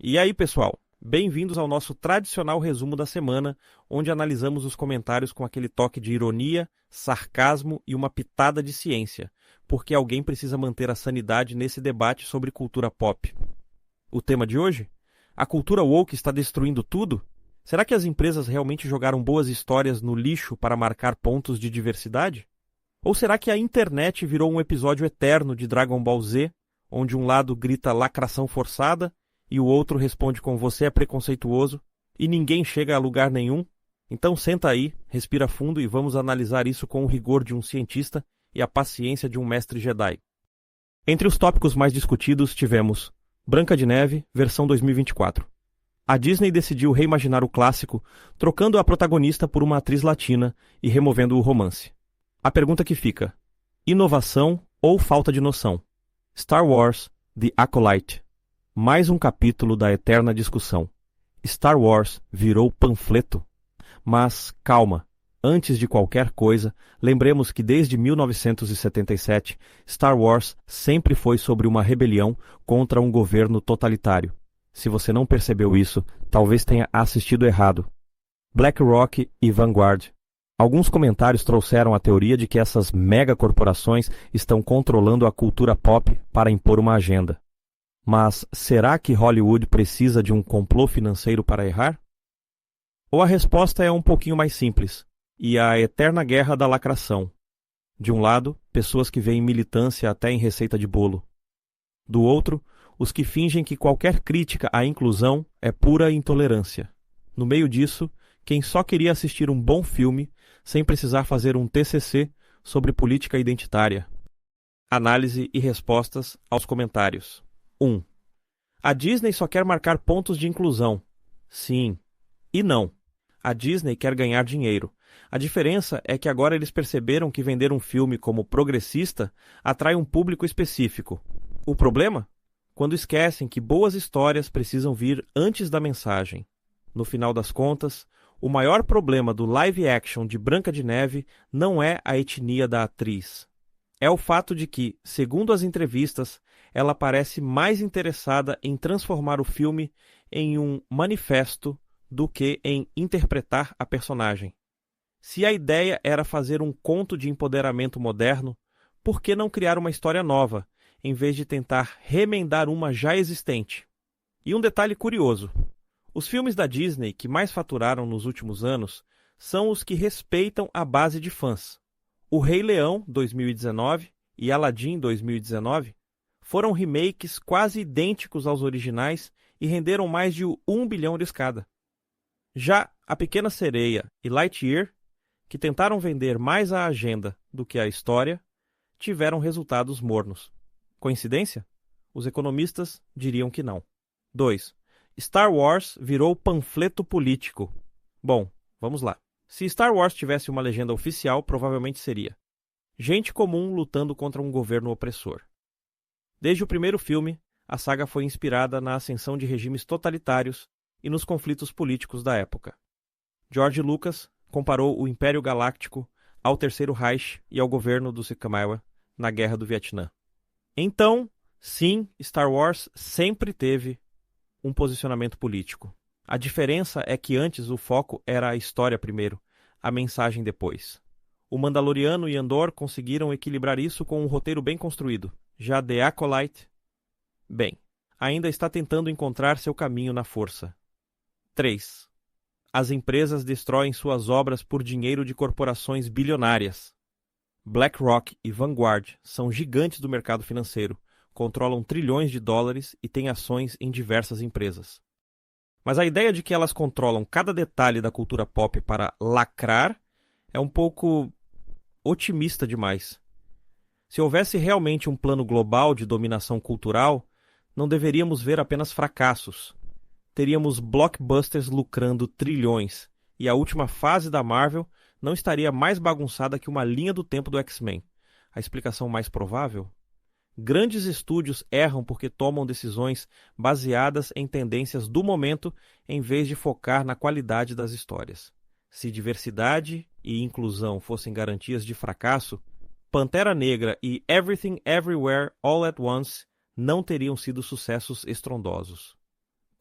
E aí, pessoal? Bem-vindos ao nosso tradicional resumo da semana, onde analisamos os comentários com aquele toque de ironia, sarcasmo e uma pitada de ciência, porque alguém precisa manter a sanidade nesse debate sobre cultura pop. O tema de hoje? A cultura woke está destruindo tudo? Será que as empresas realmente jogaram boas histórias no lixo para marcar pontos de diversidade? Ou será que a internet virou um episódio eterno de Dragon Ball Z, onde um lado grita lacração forçada e o outro responde com você é preconceituoso e ninguém chega a lugar nenhum? Então senta aí, respira fundo e vamos analisar isso com o rigor de um cientista e a paciência de um mestre Jedi. Entre os tópicos mais discutidos tivemos Branca de Neve, versão 2024. A Disney decidiu reimaginar o clássico, trocando a protagonista por uma atriz latina e removendo o romance. A pergunta que fica: inovação ou falta de noção? Star Wars, The Acolyte. Mais um capítulo da eterna discussão. Star Wars virou panfleto? Mas, calma, antes de qualquer coisa, lembremos que desde 1977, Star Wars sempre foi sobre uma rebelião contra um governo totalitário. Se você não percebeu isso, talvez tenha assistido errado. BlackRock e Vanguard. Alguns comentários trouxeram a teoria de que essas megacorporações estão controlando a cultura pop para impor uma agenda. Mas será que Hollywood precisa de um complô financeiro para errar? Ou a resposta é um pouquinho mais simples, e a eterna guerra da lacração. De um lado, pessoas que veem militância até em receita de bolo. Do outro, os que fingem que qualquer crítica à inclusão é pura intolerância. No meio disso, quem só queria assistir um bom filme sem precisar fazer um TCC sobre política identitária. Análise e respostas aos comentários. 1. A Disney só quer marcar pontos de inclusão. Sim. E não. A Disney quer ganhar dinheiro. A diferença é que agora eles perceberam que vender um filme como progressista atrai um público específico. O problema? Quando esquecem que boas histórias precisam vir antes da mensagem. No final das contas, o maior problema do live action de Branca de Neve não é a etnia da atriz. É o fato de que, segundo as entrevistas, ela parece mais interessada em transformar o filme em um manifesto do que em interpretar a personagem. Se a ideia era fazer um conto de empoderamento moderno, por que não criar uma história nova, em vez de tentar remendar uma já existente? E um detalhe curioso: os filmes da Disney que mais faturaram nos últimos anos são os que respeitam a base de fãs. O Rei Leão, 2019, e Aladdin, 2019, foram remakes quase idênticos aos originais e renderam mais de 1 bilhão de escada. Já A Pequena Sereia e Lightyear, que tentaram vender mais a agenda do que a história, tiveram resultados mornos. Coincidência? Os economistas diriam que não. 2. Star Wars virou panfleto político. Bom, vamos lá. Se Star Wars tivesse uma legenda oficial, provavelmente seria: gente comum lutando contra um governo opressor. Desde o primeiro filme, a saga foi inspirada na ascensão de regimes totalitários e nos conflitos políticos da época. George Lucas comparou o Império Galáctico ao Terceiro Reich e ao governo do Eisenhower na Guerra do Vietnã. Então, sim, Star Wars sempre teve um posicionamento político. A diferença é que antes o foco era a história primeiro, a mensagem depois. O Mandaloriano e Andor conseguiram equilibrar isso com um roteiro bem construído. Já The Acolyte, bem, ainda está tentando encontrar seu caminho na força. 3. As empresas destroem suas obras por dinheiro de corporações bilionárias. BlackRock e Vanguard são gigantes do mercado financeiro, controlam trilhões de dólares e têm ações em diversas empresas. Mas a ideia de que elas controlam cada detalhe da cultura pop para lacrar é um pouco otimista demais. Se houvesse realmente um plano global de dominação cultural, não deveríamos ver apenas fracassos. Teríamos blockbusters lucrando trilhões, e a última fase da Marvel não estaria mais bagunçada que uma linha do tempo do X-Men. A explicação mais provável? Grandes estúdios erram porque tomam decisões baseadas em tendências do momento em vez de focar na qualidade das histórias. Se diversidade e inclusão fossem garantias de fracasso, Pantera Negra e Everything Everywhere All at Once não teriam sido sucessos estrondosos.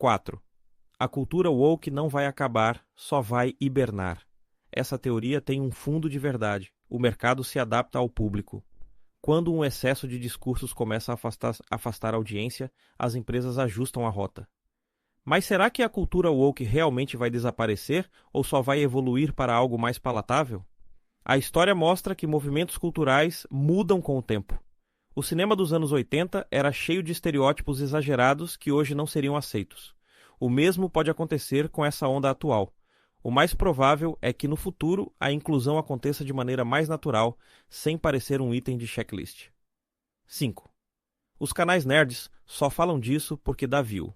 4. A cultura woke não vai acabar, só vai hibernar. Essa teoria tem um fundo de verdade. O mercado se adapta ao público. Quando um excesso de discursos começa a afastar a audiência, as empresas ajustam a rota. Mas será que a cultura woke realmente vai desaparecer ou só vai evoluir para algo mais palatável? A história mostra que movimentos culturais mudam com o tempo. O cinema dos anos 80 era cheio de estereótipos exagerados que hoje não seriam aceitos. O mesmo pode acontecer com essa onda atual. O mais provável é que no futuro a inclusão aconteça de maneira mais natural, sem parecer um item de checklist. 5. Os canais nerds só falam disso porque dá view.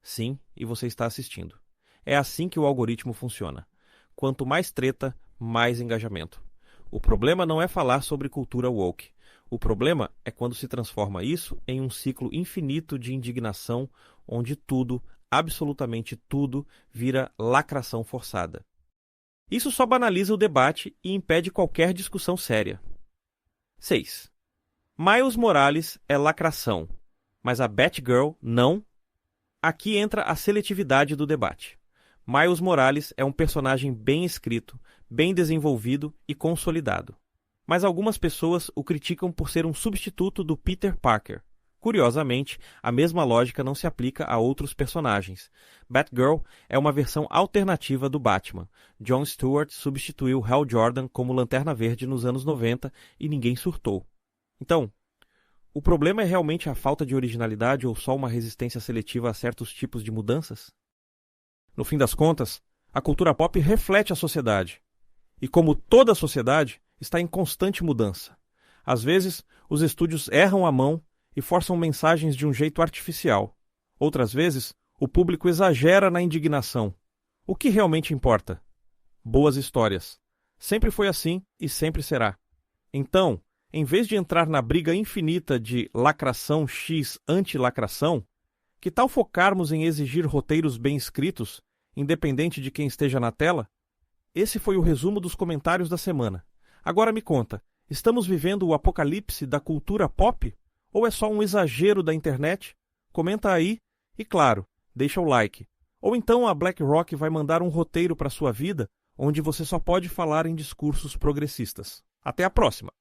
Sim, e você está assistindo. É assim que o algoritmo funciona. Quanto mais treta, mais engajamento. O problema não é falar sobre cultura woke. O problema é quando se transforma isso em um ciclo infinito de indignação, onde tudo, absolutamente tudo, vira lacração forçada. Isso só banaliza o debate e impede qualquer discussão séria. 6. Miles Morales é lacração, mas a Batgirl não? Aqui entra a seletividade do debate. Miles Morales é um personagem bem escrito, bem desenvolvido e consolidado. Mas algumas pessoas o criticam por ser um substituto do Peter Parker. Curiosamente, a mesma lógica não se aplica a outros personagens. Batgirl é uma versão alternativa do Batman. Jon Stewart substituiu Hal Jordan como Lanterna Verde nos anos 90 e ninguém surtou. Então, o problema é realmente a falta de originalidade ou só uma resistência seletiva a certos tipos de mudanças? No fim das contas, a cultura pop reflete a sociedade. E como toda a sociedade, está em constante mudança. Às vezes, os estúdios erram a mão e forçam mensagens de um jeito artificial. Outras vezes, o público exagera na indignação. O que realmente importa? Boas histórias. Sempre foi assim e sempre será. Então, em vez de entrar na briga infinita de lacração x anti-lacração, que tal focarmos em exigir roteiros bem escritos, independente de quem esteja na tela? Esse foi o resumo dos comentários da semana. Agora me conta, estamos vivendo o apocalipse da cultura pop? Ou é só um exagero da internet? Comenta aí e, claro, deixa o like. Ou então a BlackRock vai mandar um roteiro para sua vida onde você só pode falar em discursos progressistas. Até a próxima!